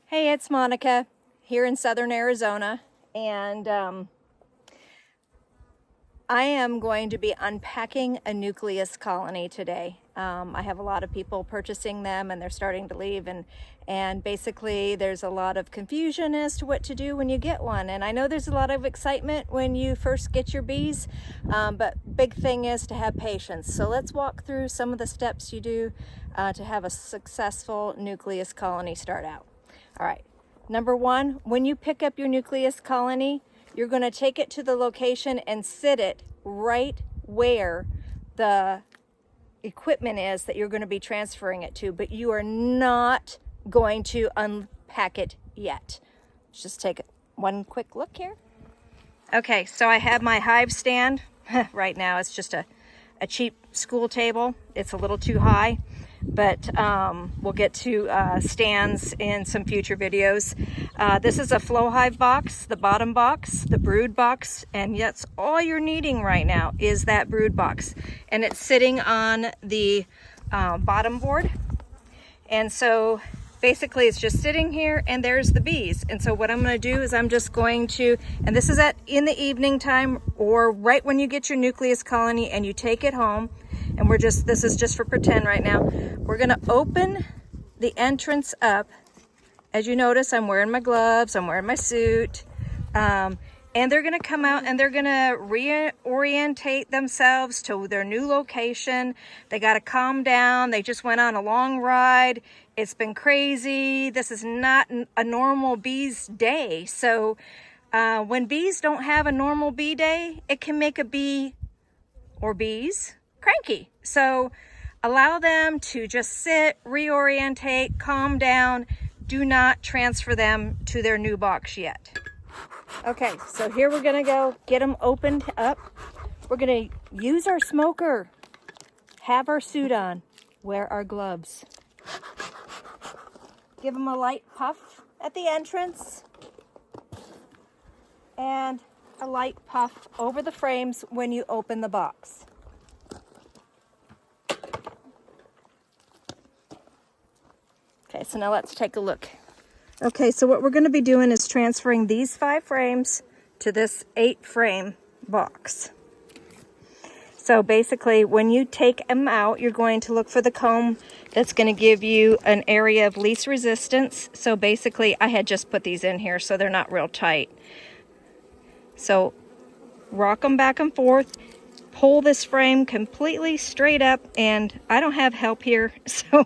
Hey, it's Monica here in southern Arizona, and I am going to be unpacking a nucleus colony today. I have a lot of people purchasing them and they're starting to leave, and basically there's a lot of confusion as to what to do when you get one. And I know there's a lot of excitement when you first get your bees, but big thing is to have patience. So let's walk through some of the steps you do to have a successful nucleus colony start out. All right, number one, when you pick up your nucleus colony, you're going to take it to the location and sit it right where the equipment is that you're going to be transferring it to, but you are not going to unpack it yet. Let's just take one quick look here. Okay, so I have my hive stand. Right now it's just a cheap school table. It's a little too high, but we'll get to stands in some future videos. This is a flow hive box, the bottom box, the brood box, and yes, all you're needing right now is that brood box, and it's sitting on the bottom board. And so basically it's just sitting here, and there's the bees. And so what I'm going to do is I'm just going to, and this is in the evening time or right when you get your nucleus colony and you take it home, and this is just for pretend right now. We're going to open the entrance up. As you notice, I'm wearing my gloves, I'm wearing my suit, and they're going to come out and they're going to reorientate themselves to their new location. They got to calm down. They just went on a long ride. It's been crazy. This is not a normal bee's day. So when bees don't have a normal bee day, it can make a bee or bees cranky. So allow them to just sit, reorientate, calm down. Do not transfer them to their new box yet. Okay, so here we're gonna go get them opened up. We're gonna use our smoker, have our suit on, wear our gloves. Give them a light puff at the entrance and a light puff over the frames when you open the box. Okay, so now let's take a look. Okay, so what we're going to be doing is transferring these 5 frames to this 8 frame box. So basically, when you take them out, you're going to look for the comb that's going to give you an area of least resistance. So basically, I had just put these in here so they're not real tight. So rock them back and forth. Pull this frame completely straight up, and I don't have help here, so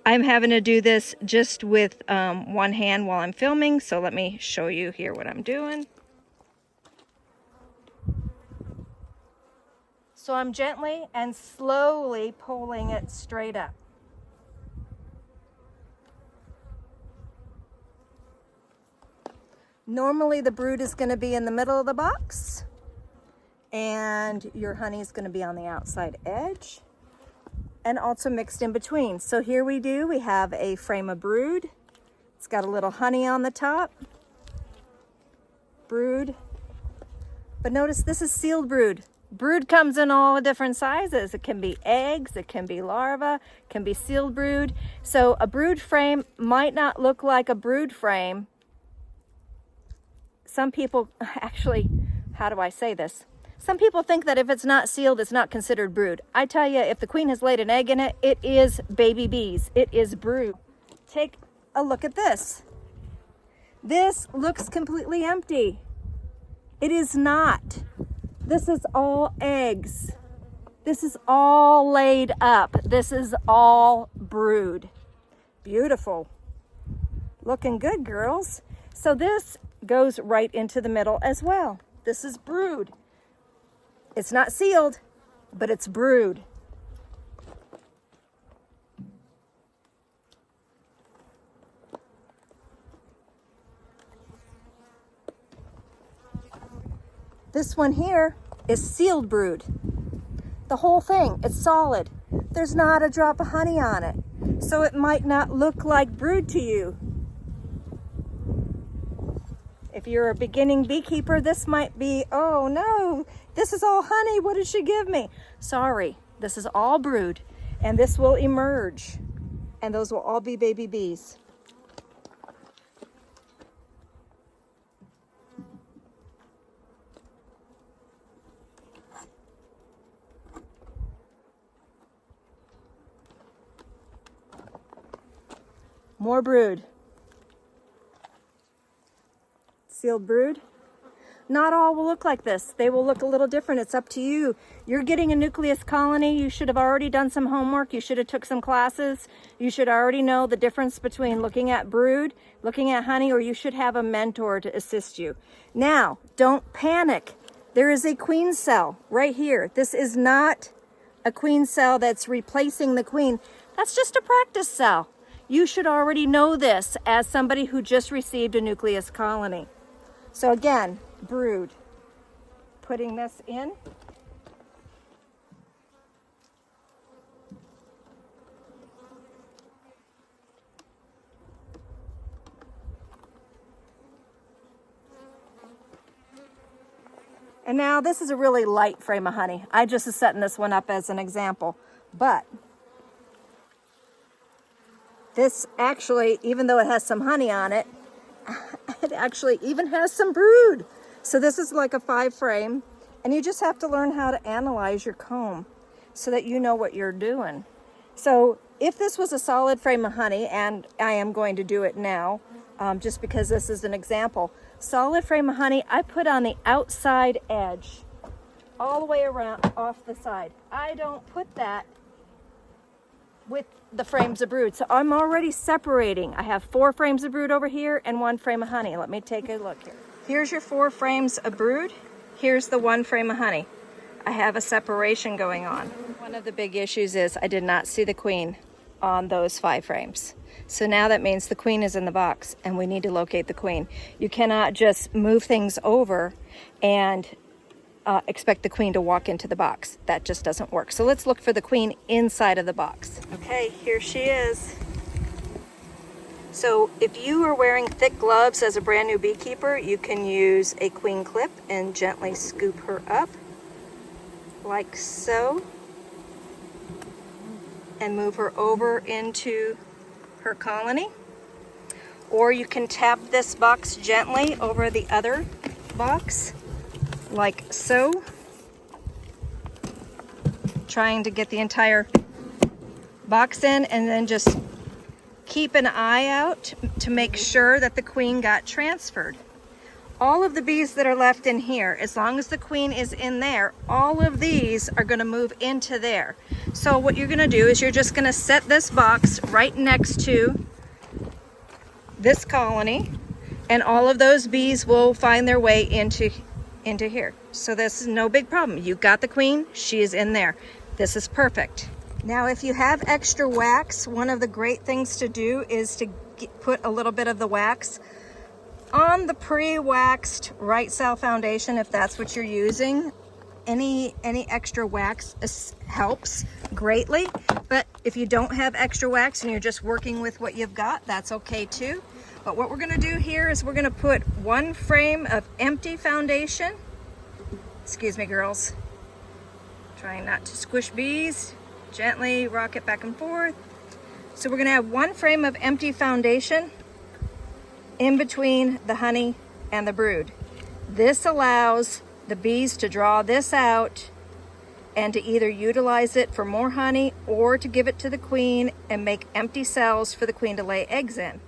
I'm having to do this just with one hand while I'm filming. So let me show you here what I'm doing. So I'm gently and slowly pulling it straight up. Normally the brood is going to be in the middle of the box, and your honey is going to be on the outside edge and also mixed in between. So here we have a frame of brood. It's got a little honey on the top. Brood. But notice this is sealed brood. Brood comes in all different sizes. It can be eggs, it can be larvae, it can be sealed brood. So a brood frame might not look like a brood frame. Some people, actually, how do I say this? Some people think that if it's not sealed, it's not considered brood. I tell you, if the queen has laid an egg in it, it is baby bees. It is brood. Take a look at this. This looks completely empty. It is not. This is all eggs. This is all laid up. This is all brood. Beautiful. Looking good, girls. So this goes right into the middle as well. This is brood. It's not sealed, but it's brood. This one here is sealed brood. The whole thing, it's solid. There's not a drop of honey on it. So it might not look like brood to you. If you're a beginning beekeeper, this might be, oh no, this is all honey, what did she give me? Sorry, this is all brood, and this will emerge, and those will all be baby bees. More brood. Sealed brood. Not all will look like this. They will look a little different. It's up to you. You're getting a nucleus colony. You should have already done some homework. You should have took some classes. You should already know the difference between looking at brood, looking at honey, or you should have a mentor to assist you. Now, don't panic. There is a queen cell right here. This is not a queen cell that's replacing the queen. That's just a practice cell. You should already know this as somebody who just received a nucleus colony. So again, brood. Putting this in. And now this is a really light frame of honey. I just is setting this one up as an example. But this actually, even though it has some honey on it, it actually even has some brood. So this is like a 5 frame, and you just have to learn how to analyze your comb so that you know what you're doing. So if this was a solid frame of honey, and I am going to do it now, just because this is an example, solid frame of honey, I put on the outside edge, all the way around off the side. I don't put that with the frames of brood. So I'm already separating. I have 4 frames of brood over here and 1 frame of honey. Let me take a look here. Here's your 4 frames of brood. Here's the 1 frame of honey. I have a separation going on. One of the big issues is I did not see the queen on those 5 frames. So now that means the queen is in the box and we need to locate the queen. You cannot just move things over and expect the queen to walk into the box. That just doesn't work. So let's look for the queen inside of the box. Okay, here she is. So if you are wearing thick gloves as a brand new beekeeper, you can use a queen clip and gently scoop her up like so and move her over into her colony. Or you can tap this box gently over the other box like so, trying to get the entire box in, and then just keep an eye out to make sure that the queen got transferred. All of the bees that are left in here, as long as the queen is in there, all of these are going to move into there. So what you're going to do is you're just going to set this box right next to this colony, and all of those bees will find their way into here. So this is no big problem. You got the queen, she is in there. This is perfect. Now if you have extra wax, one of the great things to do is to put a little bit of the wax on the pre-waxed right cell foundation if that's what you're using. Any extra wax helps greatly, but if you don't have extra wax and you're just working with what you've got, that's okay too. But what we're going to do here is we're going to put 1 frame of empty foundation. Excuse me, girls. Trying not to squish bees. Gently rock it back and forth. So we're going to have 1 frame of empty foundation in between the honey and the brood. This allows the bees to draw this out and to either utilize it for more honey or to give it to the queen and make empty cells for the queen to lay eggs in.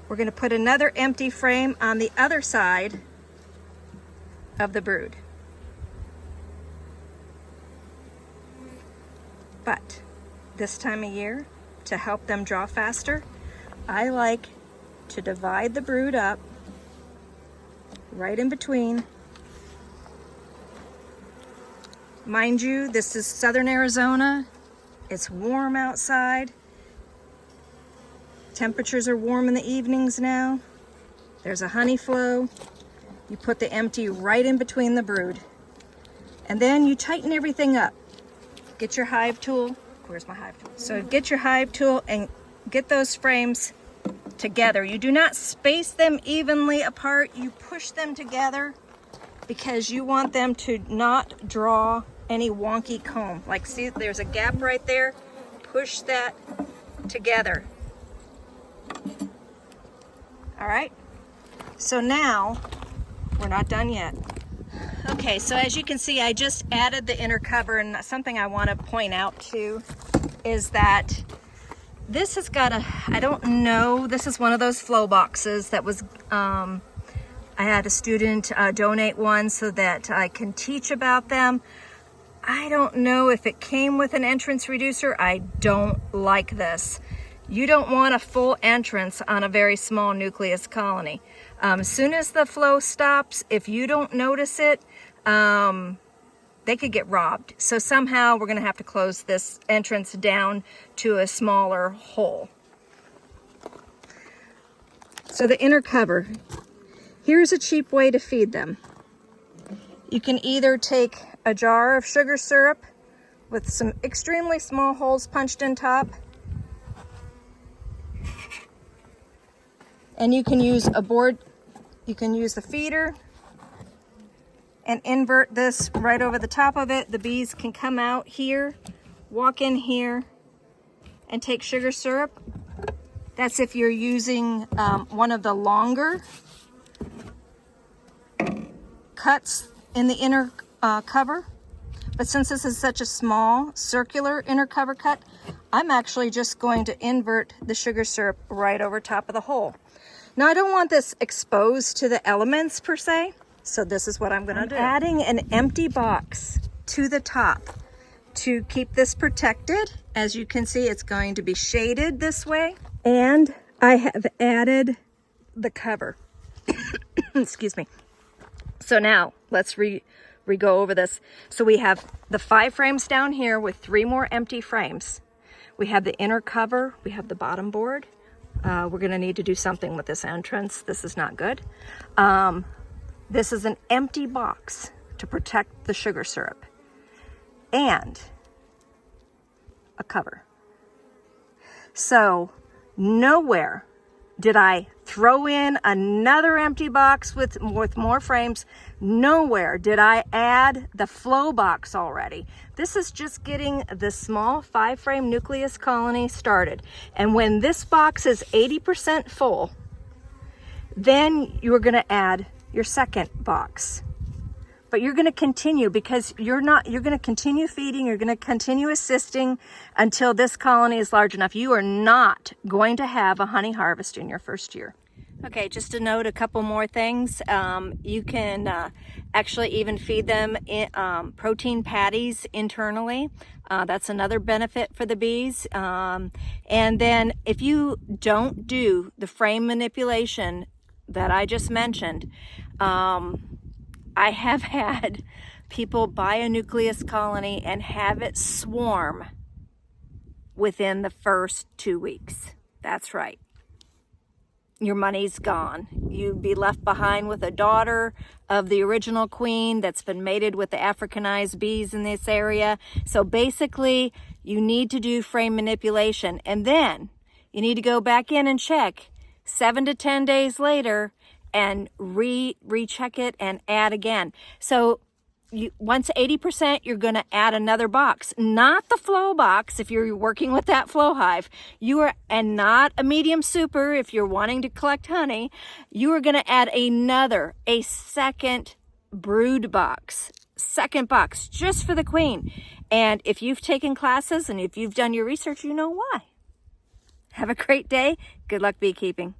We're going to put another empty frame on the other side of the brood. But this time of year, to help them draw faster, I like to divide the brood up right in between. Mind you, this is southern Arizona. It's warm outside. Temperatures are warm in the evenings now. There's a honey flow. You put the empty right in between the brood. And then you tighten everything up. Get your hive tool. Where's my hive tool? So get your hive tool and get those frames together. You do not space them evenly apart. You push them together because you want them to not draw any wonky comb. Like, see, there's a gap right there. Push that together. All right, so now we're not done yet. Okay, so as you can see, I just added the inner cover, and something I want to point out too is that This has got a, I don't know, this is one of those flow boxes that was, I had a student donate one so that I can teach about them. I don't know if it came with an entrance reducer. I don't like this. You don't want a full entrance on a very small nucleus colony. As soon as the flow stops, if you don't notice it, they could get robbed. So somehow we're gonna have to close this entrance down to a smaller hole. So the inner cover, here's a cheap way to feed them. You can either take a jar of sugar syrup with some extremely small holes punched in top, and you can use a board, you can use the feeder and invert this right over the top of it. The bees can come out here, walk in here, and take sugar syrup. That's if you're using one of the longer cuts in the inner cover. But since this is such a small circular inner cover cut, I'm actually just going to invert the sugar syrup right over top of the hole. Now I don't want this exposed to the elements per se, so this is what I'm gonna do. Adding an empty box to the top to keep this protected. As you can see, it's going to be shaded this way. And I have added the cover. Excuse me. So now let's go over this. So we have the 5 frames down here with 3 more empty frames. We have the inner cover, we have the bottom board. We're gonna need to do something with this entrance. This is not good. This is an empty box to protect the sugar syrup and a cover. So nowhere did I throw in another empty box with more frames. Nowhere did I add the flow box already. This is just getting the small 5-frame nucleus colony started. And when this box is 80% full, then you're gonna add your second box. But you're gonna continue, because you're gonna continue feeding, you're gonna continue assisting until this colony is large enough. You are not going to have a honey harvest in your first year. Okay, just to note a couple more things. You can actually even feed them protein patties internally. That's another benefit for the bees. And then if you don't do the frame manipulation that I just mentioned, I have had people buy a nucleus colony and have it swarm within the first 2 weeks. That's right. Your money's gone. You'd be left behind with a daughter of the original queen that's been mated with the Africanized bees in this area. So basically, you need to do frame manipulation, and then you need to go back in and check 7 to 10 days later and recheck it and add again. So once 80%, you're going to add another box, not the flow box if you're working with that flow hive. And not a medium super if you're wanting to collect honey. You are going to add a second brood box, just for the queen. And if you've taken classes and if you've done your research, you know why. Have a great day. Good luck beekeeping.